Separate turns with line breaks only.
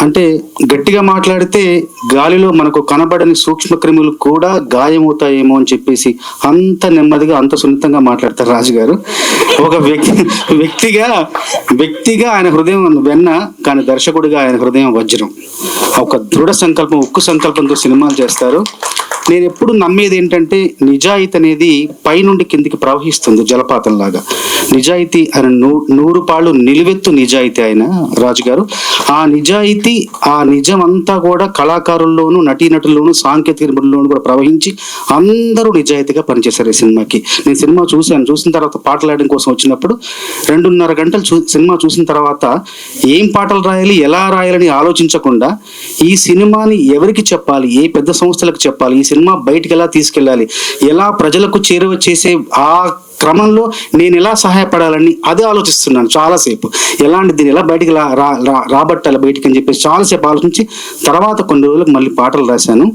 అంటే గట్టిగా మాట్లాడితే గాలిలో మనకు కనబడని సూక్ష్మ క్రిములు కూడా గాయమవుతాయేమో అని చెప్పేసి అంత నెమ్మదిగా అంత సున్నితంగా మాట్లాడతారు రాజుగారు. ఒక వ్యక్తిగా ఆయన హృదయం వెన్న, కానీ దర్శకుడిగా ఆయన హృదయం వజ్రం. ఒక దృఢ సంకల్పం, ఉక్కు సంకల్పంతో సినిమాలు చేస్తారు. నేను ఎప్పుడు నమ్మేది ఏంటంటే నిజాయితీ అనేది పైనుండి కిందికి ప్రవహిస్తుంది జలపాతం లాగా. నిజాయితీ ఆయన 100 పాళ్ళు నిలువెత్తు నిజాయితీ ఆయన రాజుగారు. ఆ నిజాయితీ, ఆ నిజం అంతా కూడా కళాకారుల్లోనూ, నటీనటుల్లోనూ, సాంకేతిక నిపుణుల్లోనూ కూడా ప్రవహించి అందరూ నిజాయితీగా పనిచేశారు ఈ సినిమాకి. నేను సినిమా చూసిన తర్వాత పాటలు రాయడం కోసం వచ్చినప్పుడు 2.5 గంటలు సినిమా చూసిన తర్వాత ఏం పాటలు రాయాలి, ఎలా రాయాలని ఆలోచించకుండా ఈ సినిమాని ఎవరికి చెప్పాలి, ఏ పెద్ద సంస్థలకు చెప్పాలి, ఈ సినిమా బయటికి ఎలా తీసుకెళ్ళాలి, ఎలా ప్రజలకు చేరువ చేసే ఆ క్రమంలో నేను ఎలా సహాయపడాలని అదే ఆలోచిస్తున్నాను చాలాసేపు. ఎలాంటి దీన్ని ఎలా బయటికి రాబట్టాలి బయటికి అని చెప్పేసి చాలాసేపు ఆలోచించి తర్వాత కొన్ని రోజులకు మళ్ళీ పాటలు రాశాను.